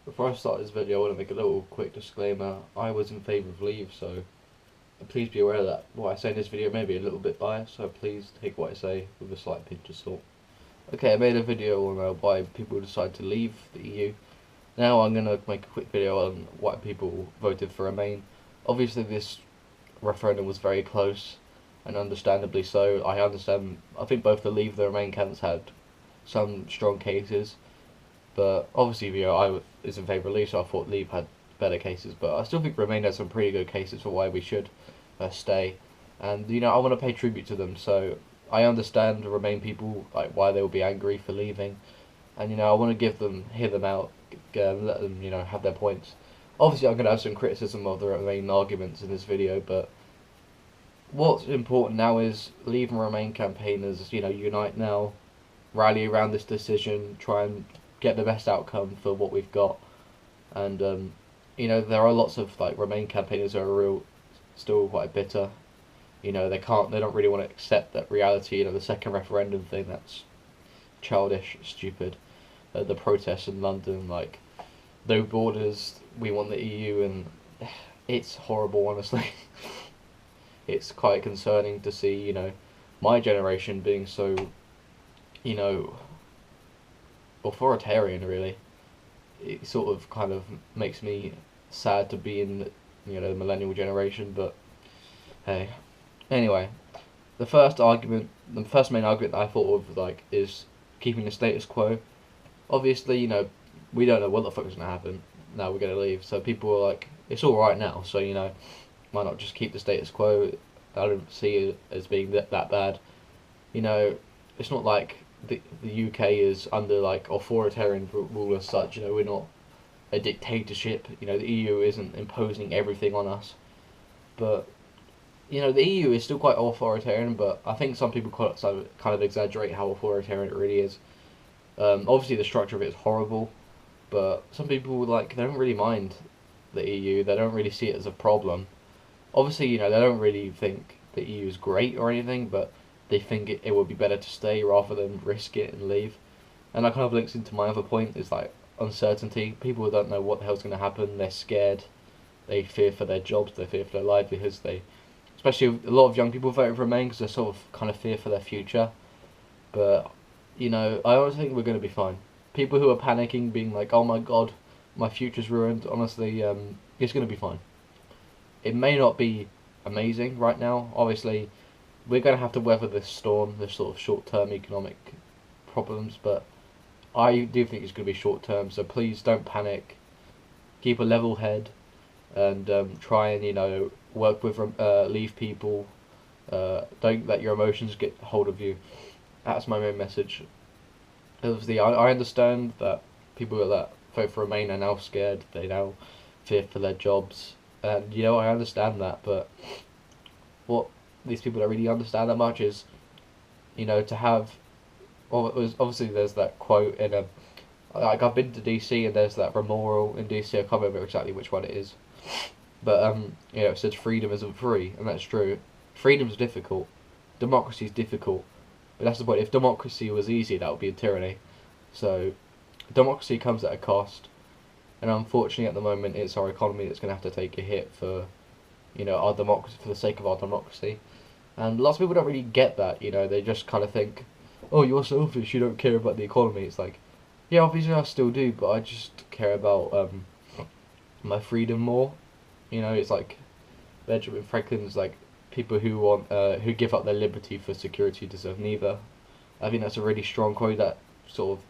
Before I start this video, I want to make a little quick disclaimer. I was in favour of leave, so please be aware that what I say in this video may be a little bit biased, so please take what I say with a slight pinch of salt. Okay, I made a video on why people decide to leave the EU. Now I'm going to make a quick video on why people voted for Remain. Obviously this referendum was very close, and understandably so. I think both the Leave and the Remain camps had some strong cases. But obviously, I was in favour of Leave, so I thought Leave had better cases. But I still think Remain has some pretty good cases for why we should stay. And I want to pay tribute to them. So I understand the Remain people, like why they will be angry for leaving, and I want to hear them out, let them have their points. Obviously, I'm going to have some criticism of the Remain arguments in this video, but what's important now is Leave and Remain campaigners, unite now, rally around this decision, try and get the best outcome for what we've got. And there are lots of Remain campaigners who are still quite bitter. They don't really want to accept that reality. The second referendum thing, that's childish, stupid. The protests in London, no borders, we want the EU, and it's horrible, honestly. It's quite concerning to see, my generation being so, authoritarian, really. It sort of kind of makes me sad to be in the millennial generation, but hey. Anyway, the first main argument that I thought of is keeping the status quo. Obviously, we don't know what the fuck is gonna happen. Now we're gonna leave, so people are like, it's all right now, so why not just keep the status quo? I don't see it as being that bad. It's not like the UK is under authoritarian rule as such. We're not a dictatorship. The EU isn't imposing everything on us. But the EU is still quite authoritarian. But I think some people kind of exaggerate how authoritarian it really is. Obviously, the structure of it is horrible. But some people they don't really mind the EU. They don't really see it as a problem. Obviously, they don't really think the EU is great or anything, but they think it would be better to stay rather than risk it and leave. And that kind of links into my other point, is uncertainty. People don't know what the hell's going to happen. They're scared. They fear for their jobs. They fear for their livelihoods. Especially a lot of young people vote for Remain because they sort of kind of fear for their future. But I always think we're going to be fine. People who are panicking, being like, "Oh my God, my future's ruined." Honestly, it's going to be fine. It may not be amazing right now. Obviously, we're going to have to weather this storm, this sort of short-term economic problems, but I do think it's going to be short-term, so please don't panic. Keep a level head, and try and, work with Leave people. Don't let your emotions get hold of you. That's my main message. Obviously, I understand that people that vote for Remain are now scared. They now fear for their jobs. And, I understand that, but what these people don't really understand that much is, to have... Obviously, there's that quote in I've been to DC, and there's that memorial in DC. I can't remember exactly which one it is. But, it says freedom isn't free, and that's true. Freedom's difficult. Democracy's difficult. But that's the point. If democracy was easy, that would be a tyranny. So, democracy comes at a cost. And unfortunately, at the moment, it's our economy that's going to have to take a hit for, our democracy, for the sake of our democracy. And lots of people don't really get that. They just kind of think, "Oh, you're selfish. You don't care about the economy." It's like, yeah, obviously I still do, but I just care about my freedom more. It's like Benjamin Franklin's people who want who give up their liberty for security deserve neither. I think that's a really strong quote that sort of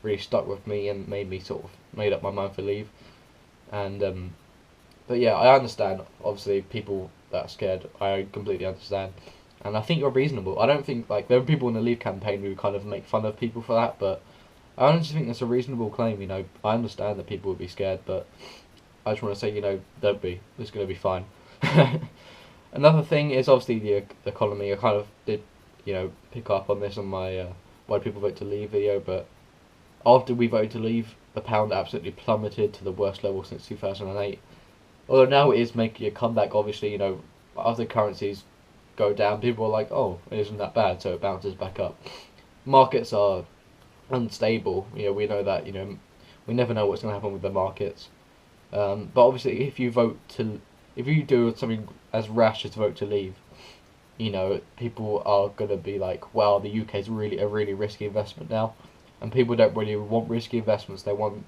really stuck with me and made up my mind for Leave. And but yeah, I understand. Obviously, people that are scared, I completely understand, and I think you're reasonable. I don't think there are people in the Leave campaign who kind of make fun of people for that, but I honestly think that's a reasonable claim. I understand that people would be scared, but I just want to say, don't be. It's going to be fine. Another thing is obviously the economy. I kind of did, pick up on this on my why people vote to Leave video, but after we voted to Leave, the pound absolutely plummeted to the worst level since 2008. Although now it is making a comeback, obviously, after currencies go down, people are like, "Oh, it isn't that bad," so it bounces back up. Markets are unstable. We know that, We never know what's going to happen with the markets. But obviously, if you do something as rash as vote to leave, you know, people are going to be like, wow, the UK is really a really risky investment now. And people don't really want risky investments. They want,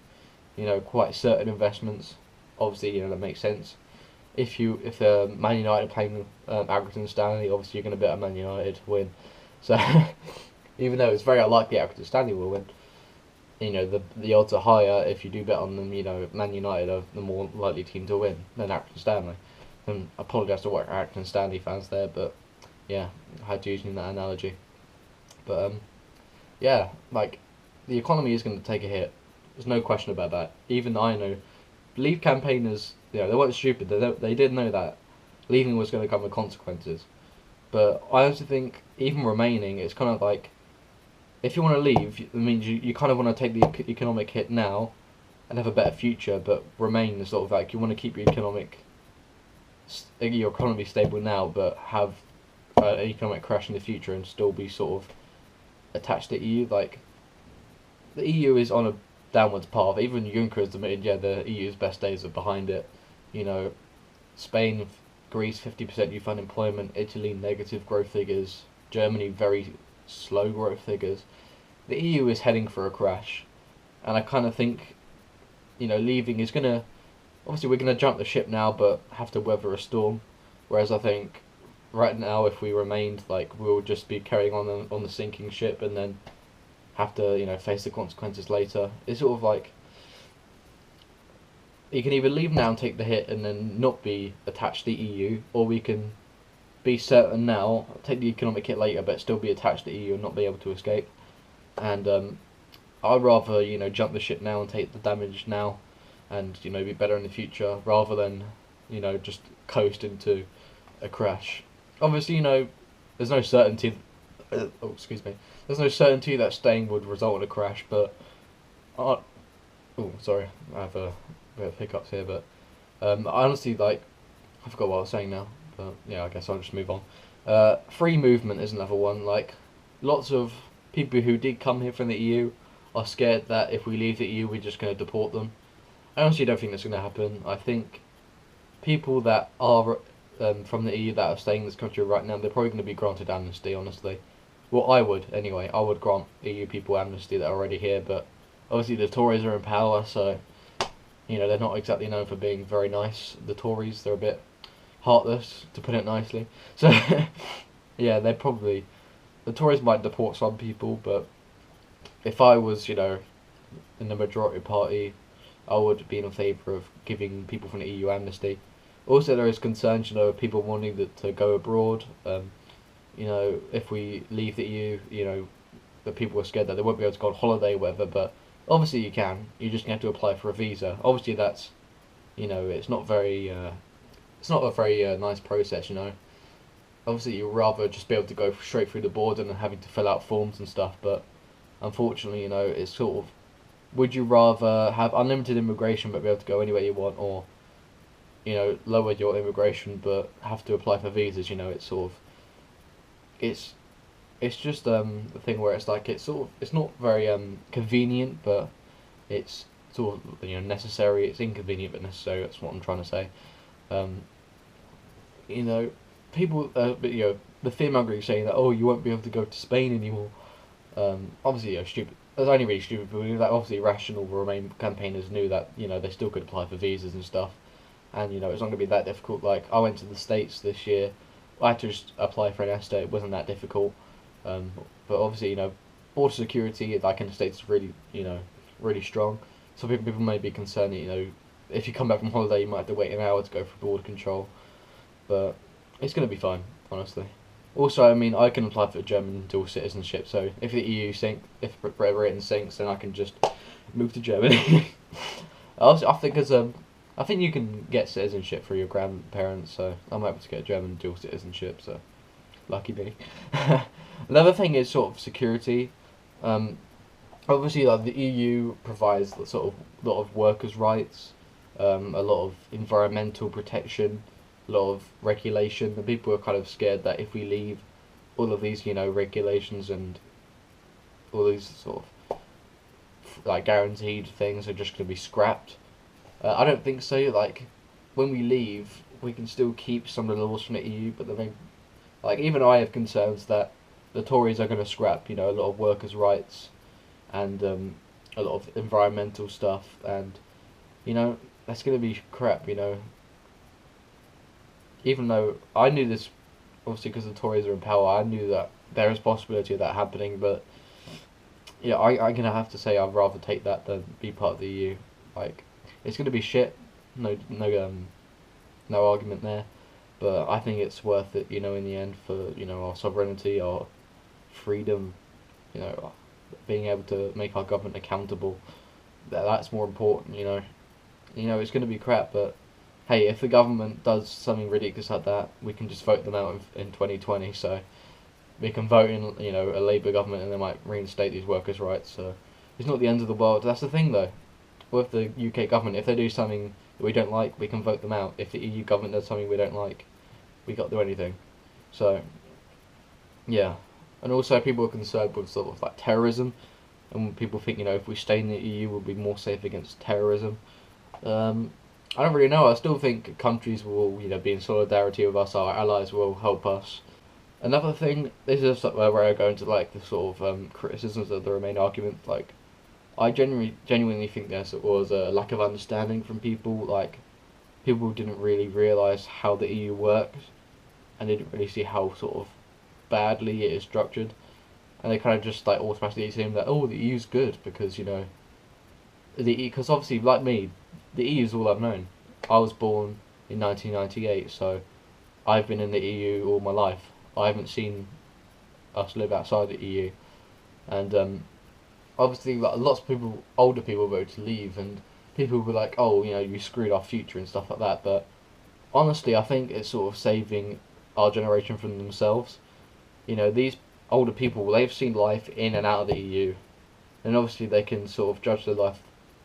you know, quite certain investments. Obviously, you know, that makes sense. If Man United are playing Accrington Stanley, obviously you're going to bet on Man United to win. So even though it's very unlikely Accrington Stanley will win, you know, the odds are higher if you do bet on them. You know, Man United are the more likely team to win than Accrington Stanley. And I apologise to what Accrington Stanley fans there, but yeah, I had to use that analogy. But yeah, like, the economy is going to take a hit. There's no question about that. Even I know, Leave campaigners, you know, they weren't stupid. They did know that leaving was going to come with consequences. But I also think even remaining, it's kind of like, if you want to leave, it means you kind of want to take the economic hit now and have a better future, but remain sort of like, you want to keep your economy stable now, but have an economic crash in the future and still be sort of attached to EU. Like, the EU is on a downwards path. Even Juncker has admitted, yeah, the EU's best days are behind it. You know, Spain, Greece, 50% youth unemployment, Italy, negative growth figures, Germany, very slow growth figures. The EU is heading for a crash, and I kind of think, you know, leaving is gonna, obviously we're gonna jump the ship now, but have to weather a storm. Whereas I think right now, if we remained, like, we'll just be carrying on the sinking ship, and then have to, you know, face the consequences later. It's sort of like, you can either leave now and take the hit and then not be attached to the EU, or we can be certain now, take the economic hit later, but still be attached to the EU and not be able to escape. And I'd rather, you know, jump the ship now and take the damage now, and, you know, be better in the future, rather than, you know, just coast into a crash. Obviously, you know, there's no certainty. There's no certainty that staying would result in a crash, but sorry, I have a bit of hiccups here, but I honestly, like, I forgot what I was saying now, but yeah, I guess I'll just move on. Free movement is another one. Like, lots of people who did come here from the EU are scared that if we leave the EU, we're just going to deport them. I honestly don't think that's going to happen. I think people that are from the EU that are staying in this country right now, they're probably going to be granted amnesty, honestly. Well, I would, anyway. I would grant EU people amnesty that are already here, but obviously the Tories are in power, so, you know, they're not exactly known for being very nice. The Tories, they're a bit heartless, to put it nicely. So, yeah, the Tories might deport some people, but if I was, you know, in the majority party, I would be in favour of giving people from the EU amnesty. Also, there is concerns, you know, of people wanting to go abroad. You know, if we leave the EU, you know, the people are scared that they won't be able to go on holiday, whatever, but obviously you can. You just have to apply for a visa. Obviously that's, you know, it's not a very nice process, you know. Obviously you'd rather just be able to go straight through the border than having to fill out forms and stuff, but unfortunately, you know, it's sort of, would you rather have unlimited immigration but be able to go anywhere you want, or, you know, lower your immigration but have to apply for visas? You know, it's sort of, it's just the thing where it's like, it's not very convenient, but it's sort of, you know, necessary. It's inconvenient but necessary. That's what I'm trying to say. You know, people, but, you know, the fear-mongering saying that, oh, you won't be able to go to Spain anymore. Obviously, you know, stupid. There's only really stupid people who knew that. Obviously, rational Remain campaigners knew that, you know, they still could apply for visas and stuff, and, you know, it's not going to be that difficult. Like, I went to the States this year. I had to just apply for an ESTA. It wasn't that difficult. But obviously, you know, border security, like in the States, is really, you know, really strong. So people may be concerned that, you know, if you come back from holiday, you might have to wait an hour to go for border control. But it's going to be fine, honestly. Also, I mean, I can apply for German dual citizenship, so if the EU if Britain sinks, then I can just move to Germany. I think you can get citizenship for your grandparents, so I'm able to get German dual citizenship, so lucky me. Another thing is sort of security. Obviously, like, the EU provides sort of a lot of workers' rights, a lot of environmental protection, a lot of regulation, and people are kind of scared that if we leave, all of these, you know, regulations and all these sort of like guaranteed things are just going to be scrapped. I don't think so. Like when we leave, we can still keep some of the laws from the EU, but like even I have concerns that the Tories are going to scrap, a lot of workers' rights and a lot of environmental stuff, and that's going to be crap. Even though I knew this, obviously because the Tories are in power, I knew that there is a possibility of that happening, but I'm gonna have to say I'd rather take that than be part of the EU. Like, it's gonna be shit. No argument there. But I think it's worth it. In the end for our sovereignty, our freedom. Being able to make our government accountable. That's more important. It's gonna be crap, but hey, if the government does something ridiculous like that, we can just vote them out in 2020. So we can vote in, a Labour government, and they might reinstate these workers' rights. So it's not the end of the world. That's the thing, though. With the UK government, if they do something that we don't like, we can vote them out. If the EU government does something we don't like, we can't do anything. So, yeah. And also, people are concerned with sort of like terrorism, and people think, if we stay in the EU, we'll be more safe against terrorism. I don't really know. I still think countries will, be in solidarity with us. Our allies will help us. Another thing, this is where I go into like the sort of criticisms of the Remain argument. Like, I genuinely think there was a lack of understanding from people. Like, people didn't really realise how the EU works, and they didn't really see how sort of badly it is structured, and they kind of just like automatically assume that the EU's good because because obviously like me, the EU is all I've known. I was born in 1998, so I've been in the EU all my life. I haven't seen us live outside the EU, and obviously like, lots of people, older people, voted to leave, and people were like, you screwed our future and stuff like that. But honestly, I think it's sort of saving our generation from themselves. These older people, they've seen life in and out of the EU, and obviously they can sort of judge their life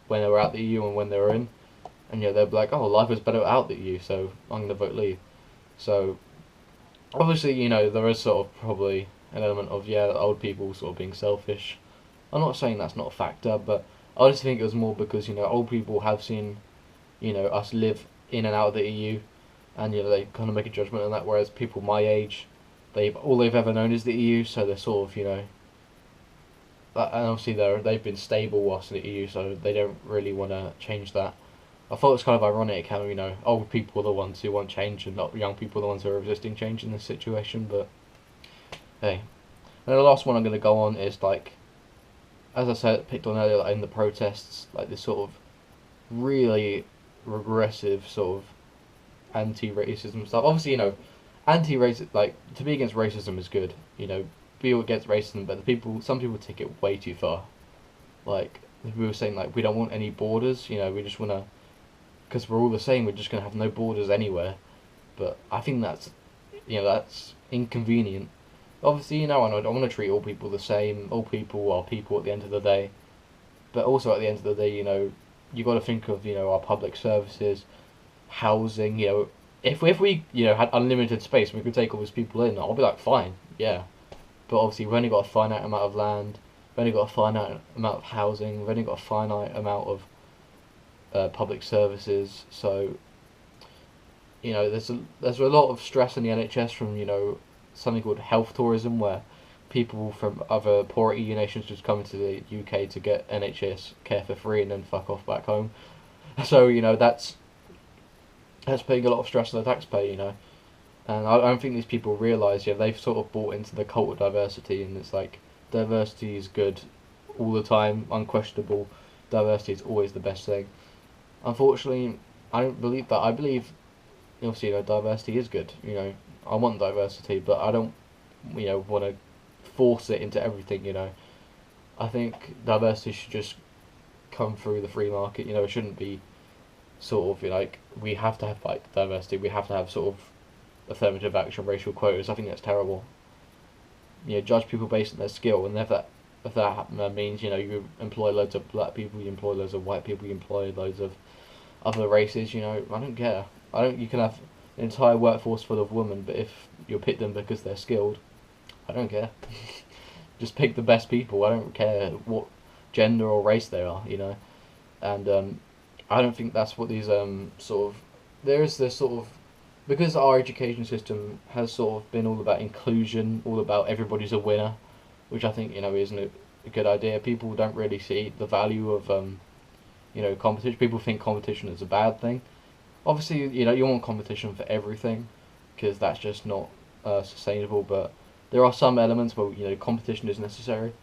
when they were out the EU and when they were in, and they'll be like, life was better out the EU, so I'm going to vote leave. So obviously, there is sort of probably an element of old people sort of being selfish. I'm not saying that's not a factor, but I just think it was more because old people have seen us live in and out of the EU, and they kind of make a judgment on that. Whereas people my age, all they've ever known is the EU, so they're sort of and obviously they've been stable whilst in the EU, so they don't really want to change that. I thought it was kind of ironic how old people are the ones who want change and not young people are the ones who are resisting change in this situation. But hey, and the last one I'm going to go on is like, as I said, picked on earlier, like in the protests, like this sort of really regressive sort of anti-racism stuff. Obviously, anti-racist, like to be against racism is good. Be against racism, but some people take it way too far. Like we were saying, like we don't want any borders. We just want to, because we're all the same. We're just gonna have no borders anywhere. But I think that's inconvenient. Obviously, I want to treat all people the same. All people are people at the end of the day. But also at the end of the day, you got to think of our public services, housing. If we had unlimited space and we could take all these people in, I'll be like fine, yeah. But obviously, we've only got a finite amount of land. We've only got a finite amount of housing. We've only got a finite amount of public services. So there's a lot of stress in the NHS from something called health tourism, where people from other poorer EU nations just come to the UK to get NHS care for free and then fuck off back home. So that's putting a lot of stress on the taxpayer. And I don't think these people realise, they've sort of bought into the cult of diversity, and it's like, diversity is good all the time, unquestionable. Diversity is always the best thing. Unfortunately, I don't believe that. I believe, obviously, diversity is good. I want diversity, but I don't, want to force it into everything. I think diversity should just come through the free market. It shouldn't be sort of like we have to have like diversity. We have to have sort of affirmative action, racial quotas. I think that's terrible. Judge people based on their skill, and if that means you employ loads of black people, you employ loads of white people, you employ loads of other races. I don't care. You can have an entire workforce full of women, but if you pick them because they're skilled, I don't care. Just pick the best people. I don't care what gender or race they are, and I don't think that's what these sort of there is this sort of because our education system has sort of been all about inclusion, all about everybody's a winner, which I think isn't a good idea. People don't really see the value of competition. People think competition is a bad thing. Obviously, you want competition for everything, because that's just not sustainable. But there are some elements where competition is necessary,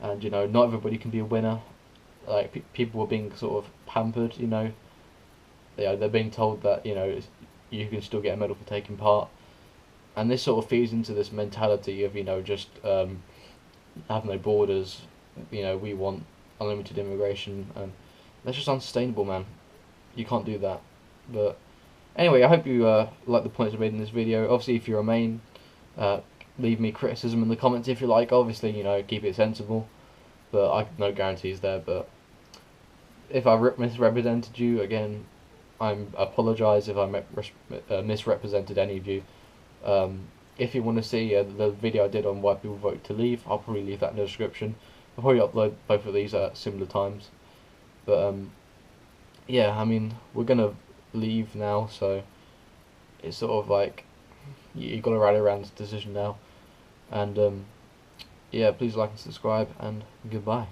and not everybody can be a winner. Like people are being sort of pampered. They're being told that you can still get a medal for taking part, and this sort of feeds into this mentality of just have no borders. We want unlimited immigration, and that's just unsustainable, man. You can't do that. But anyway, I hope you like the points I made in this video. Obviously, if you're a main, leave me criticism in the comments if you like. Obviously, keep it sensible. But I no guarantees there. But if I misrepresented you, again, I apologise if I misrepresented any of you. If you want to see the video I did on why people vote to leave, I'll probably leave that in the description. I'll probably upload both of these at similar times. But yeah, I mean, we're gonna leave now, so it's sort of like you got to rally around this decision now. And yeah, please like and subscribe, and goodbye.